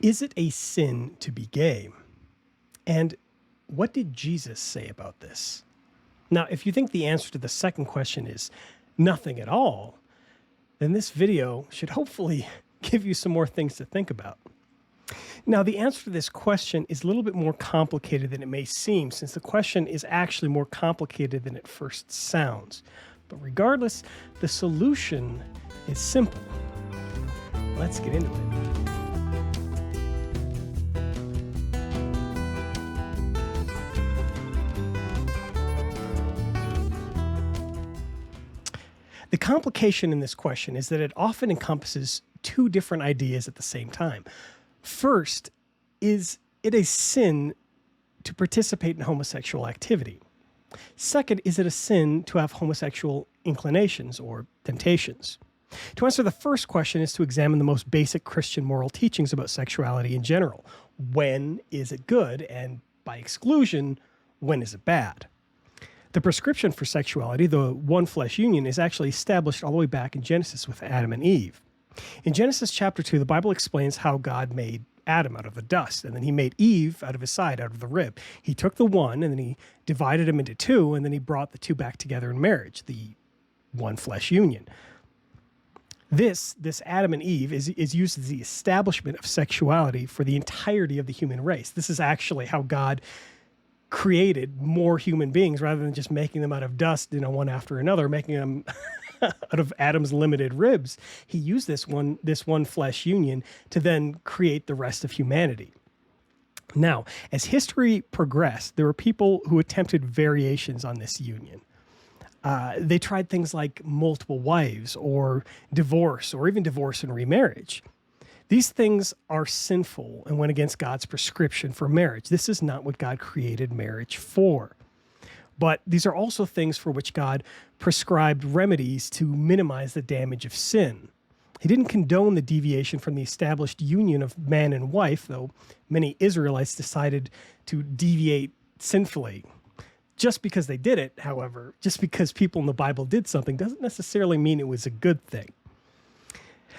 Is it a sin to be gay? And what did Jesus say about this? Now, if you think the answer to the second question is nothing at all, then this video should hopefully give you some more things to think about. Now, the answer to this question is a little bit more complicated than it may seem, since the question is actually more complicated than it first sounds. But regardless, the solution is simple. Let's get into it. The complication in this question is that it often encompasses two different ideas at the same time. First, is it a sin to participate in homosexual activity? Second, is it a sin to have homosexual inclinations or temptations? To answer the first question is to examine the most basic Christian moral teachings about sexuality in general. When is it good? And by exclusion, when is it bad? The prescription for sexuality, the one-flesh union, is actually established all the way back in Genesis with Adam and Eve. In Genesis chapter 2, the Bible explains how God made Adam out of the dust, and then he made Eve out of his side, out of the rib. He took the one, and then he divided him into two, and then he brought the two back together in marriage, the one-flesh union. This Adam and Eve is used as the establishment of sexuality for the entirety of the human race. This is actually how God created more human beings rather than just making them out of dust, one after another, making them out of Adam's limited ribs. He used this one flesh union to then create the rest of humanity. Now, as history progressed, there were people who attempted variations on this union. They tried things like multiple wives or divorce or even divorce and remarriage. These things are sinful and went against God's prescription for marriage. This is not what God created marriage for. But these are also things for which God prescribed remedies to minimize the damage of sin. He didn't condone the deviation from the established union of man and wife, though many Israelites decided to deviate sinfully. Just because they did it, however, just because people in the Bible did something, doesn't necessarily mean it was a good thing.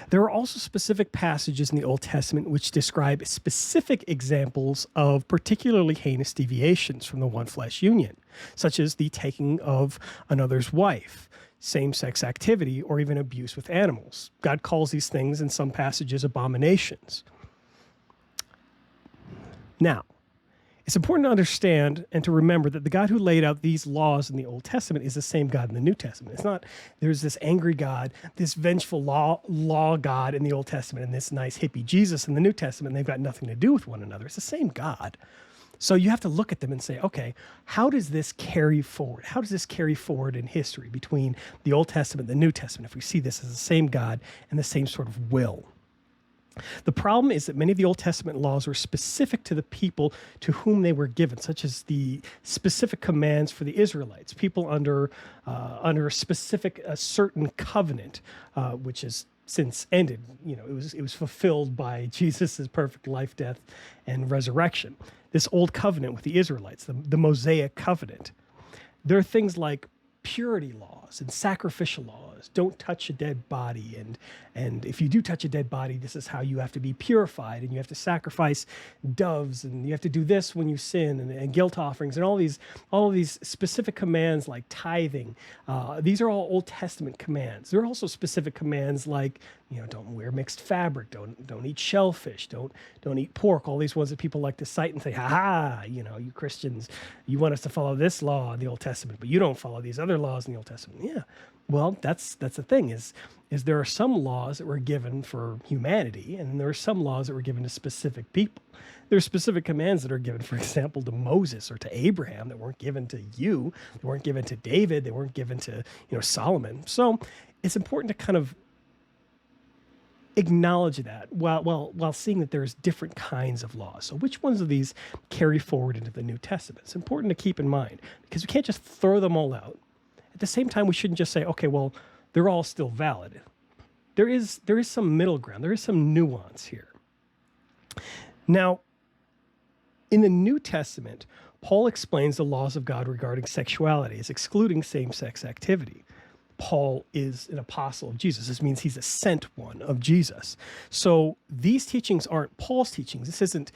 There are also specific passages in the Old Testament which describe specific examples of particularly heinous deviations from the one-flesh union, such as the taking of another's wife, same-sex activity, or even abuse with animals. God calls these things in some passages abominations. Now, it's important to understand and to remember that the God who laid out these laws in the Old Testament is the same God in the New Testament. It's not, there's this angry God, this vengeful law God in the Old Testament, and this nice hippie Jesus in the New Testament, and they've got nothing to do with one another. It's the same God. So you have to look at them and say, okay, how does this carry forward? How does this carry forward in history between the Old Testament and the New Testament if we see this as the same God and the same sort of will? The problem is that many of the Old Testament laws were specific to the people to whom they were given, such as the specific commands for the Israelites, people under a certain covenant, which has since ended. It was fulfilled by Jesus' perfect life, death, and resurrection. This old covenant with the Israelites, the Mosaic covenant. There are things like purity laws and sacrificial laws. Don't touch a dead body, and if you do touch a dead body, this is how you have to be purified, and you have to sacrifice doves, and you have to do this when you sin, and guilt offerings, and all of these specific commands like tithing. These are all Old Testament commands. There are also specific commands like don't wear mixed fabric, don't eat shellfish, don't eat pork. All these ones that people like to cite and say, you Christians, you want us to follow this law in the Old Testament, but you don't follow these other laws in the Old Testament. Yeah, well, that's the thing is there are some laws that were given for humanity, and there are some laws that were given to specific people. There are specific commands that are given, for example, to Moses or to Abraham that weren't given to you. They weren't given to David. They weren't given to Solomon. So it's important to kind of acknowledge that while seeing that there's different kinds of laws. So which ones of these carry forward into the New Testament? It's important to keep in mind because we can't just throw them all out. At the same time, we shouldn't just say, okay, well, they're all still valid. There is some middle ground. There is some nuance here. Now, in the New Testament, Paul explains the laws of God regarding sexuality as excluding same-sex activity. Paul is an apostle of Jesus. This means he's a sent one of Jesus. So these teachings aren't Paul's teachings. This isn't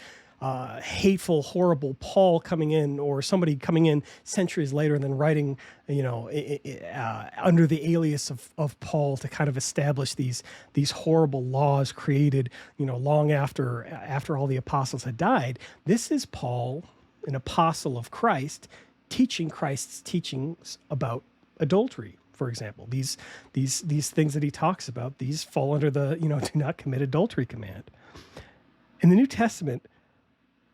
hateful, horrible Paul coming in, or somebody coming in centuries later and then writing, under the alias of Paul to kind of establish these horrible laws created, long after all the apostles had died. This is Paul, an apostle of Christ, teaching Christ's teachings about adultery. For example, these things that he talks about, these fall under the, do not commit adultery command. In the New Testament,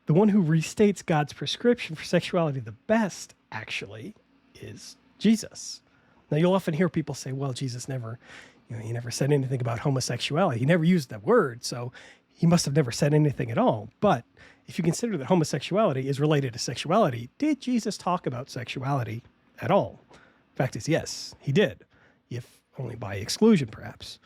the one who restates God's prescription for sexuality the best, actually, is Jesus. Now, you'll often hear people say, well, Jesus never, he never said anything about homosexuality. He never used that word, so he must have never said anything at all. But if you consider that homosexuality is related to sexuality, did Jesus talk about sexuality at all? Fact is, yes, he did, if only by exclusion, perhaps.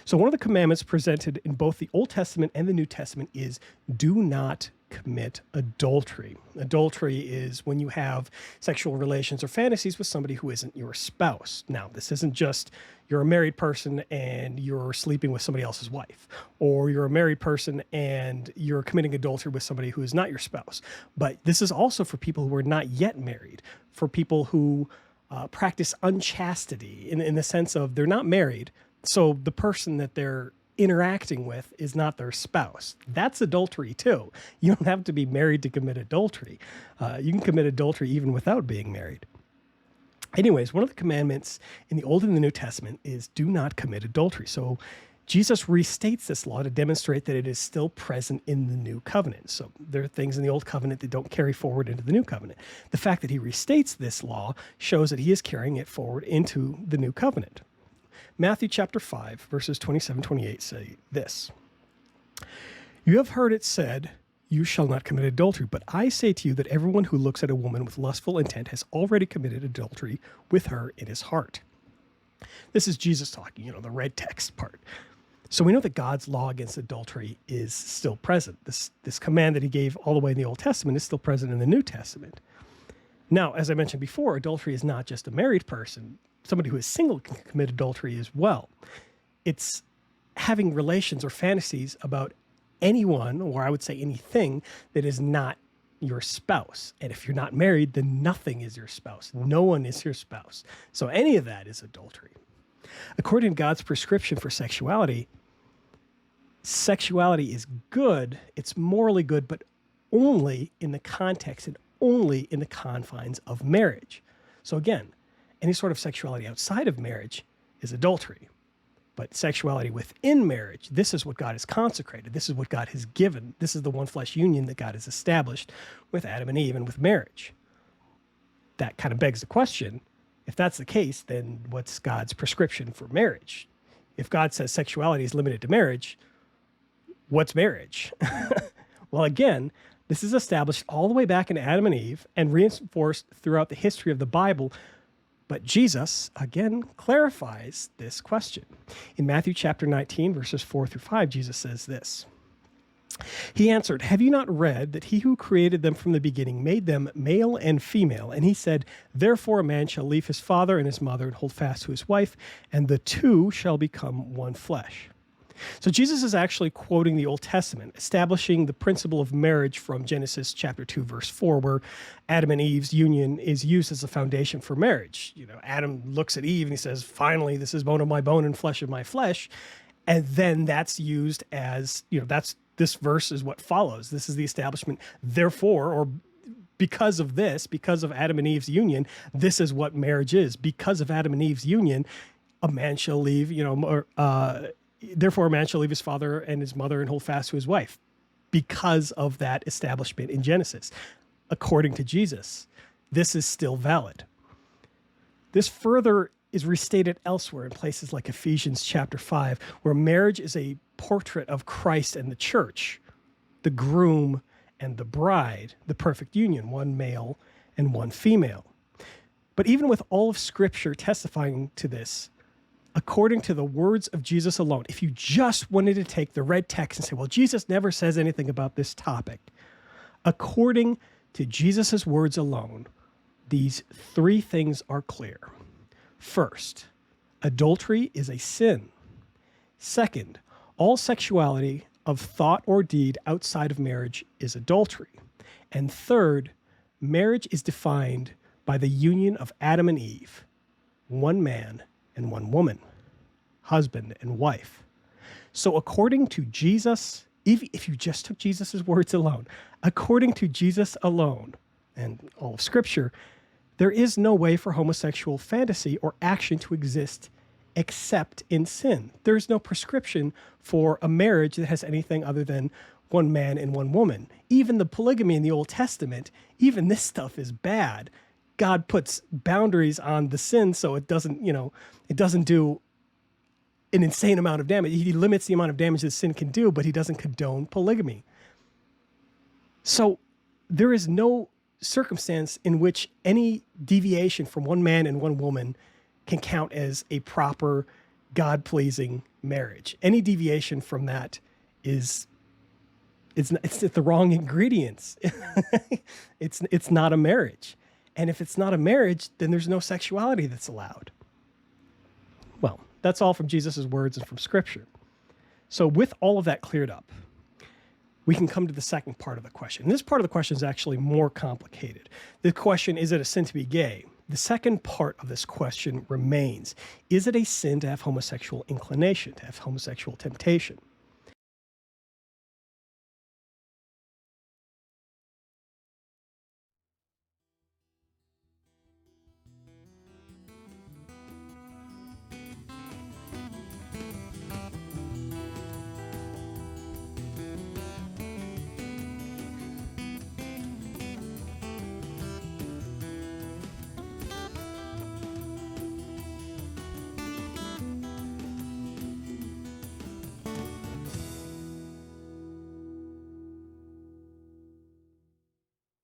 So one of the commandments presented in both the Old Testament and the New Testament is do not commit adultery. Adultery is when you have sexual relations or fantasies with somebody who isn't your spouse. Now, this isn't just you're a married person and you're sleeping with somebody else's wife, or you're a married person and you're committing adultery with somebody who is not your spouse. But this is also for people who are not yet married, for people who practice unchastity in the sense of they're not married, so the person that they're interacting with is not their spouse. That's adultery too. You don't have to be married to commit adultery. You can commit adultery even without being married. Anyways, one of the commandments in the Old and the New Testament is do not commit adultery. So Jesus restates this law to demonstrate that it is still present in the new covenant. So there are things in the old covenant that don't carry forward into the new covenant. The fact that he restates this law shows that he is carrying it forward into the new covenant. Matthew chapter 5, verses 27-28 say this: "You have heard it said, 'You shall not commit adultery,' but I say to you that everyone who looks at a woman with lustful intent has already committed adultery with her in his heart." This is Jesus talking, the red text part. So we know that God's law against adultery is still present. This command that he gave all the way in the Old Testament is still present in the New Testament. Now, as I mentioned before, adultery is not just a married person. Somebody who is single can commit adultery as well. It's having relations or fantasies about anyone, or I would say anything, that is not your spouse. And if you're not married, then nothing is your spouse. No one is your spouse. So any of that is adultery. According to God's prescription for sexuality, sexuality is good. It's morally good, but only in the context and only in the confines of marriage. So again, any sort of sexuality outside of marriage is adultery. But sexuality within marriage, this is what God has consecrated. This is what God has given. This is the one flesh union that God has established with Adam and Eve and with marriage. That kind of begs the question, if that's the case, then what's God's prescription for marriage? If God says sexuality is limited to marriage, what's marriage? Well, again, this is established all the way back in Adam and Eve and reinforced throughout the history of the Bible. But Jesus, again, clarifies this question. In Matthew chapter 19, verses 4-5, Jesus says this: "He answered, 'Have you not read that he who created them from the beginning made them male and female? And he said, therefore a man shall leave his father and his mother and hold fast to his wife, and the two shall become one flesh.'" So Jesus is actually quoting the Old Testament, establishing the principle of marriage from Genesis chapter 2, verse 4, where Adam and Eve's union is used as a foundation for marriage. Adam looks at Eve and he says, "Finally, this is bone of my bone and flesh of my flesh." And then that's used as, this verse is what follows. This is the establishment. Therefore, or because of this, because of Adam and Eve's union, this is what marriage is. Because of Adam and Eve's union, a man shall leave, therefore a man shall leave his father and his mother and hold fast to his wife. Because of that establishment in Genesis, according to Jesus, this is still valid. This further is restated elsewhere in places like Ephesians chapter 5, where marriage is a portrait of Christ and the church, the groom and the bride, the perfect union, one male and one female. But even with all of Scripture testifying to this, according to the words of Jesus alone, if you just wanted to take the red text and say, well, Jesus never says anything about this topic, according to Jesus' words alone, these three things are clear. First, Adultery is a sin. Second, all sexuality of thought or deed outside of marriage is adultery. And third, marriage is defined by the union of Adam and Eve, one man and one woman, husband and wife. So according to Jesus, if you just took Jesus' words alone, according to Jesus alone and all of Scripture, there is no way for homosexual fantasy or action to exist except in sin. There's no prescription for a marriage that has anything other than one man and one woman. Even the polygamy in the Old Testament, even this stuff is bad. God puts boundaries on the sin so it doesn't, it doesn't do an insane amount of damage. He limits the amount of damage that sin can do, but he doesn't condone polygamy. So there is no circumstance in which any deviation from one man and one woman can count as a proper, God-pleasing marriage. Any deviation from that it's the wrong ingredients. It's not a marriage. And if it's not a marriage, then there's no sexuality that's allowed. Well, that's all from Jesus' words and from Scripture. So with all of that cleared up, we can come to the second part of the question. And this part of the question is actually more complicated. The question, is it a sin to be gay? The second part of this question remains, is it a sin to have homosexual inclination, to have homosexual temptation?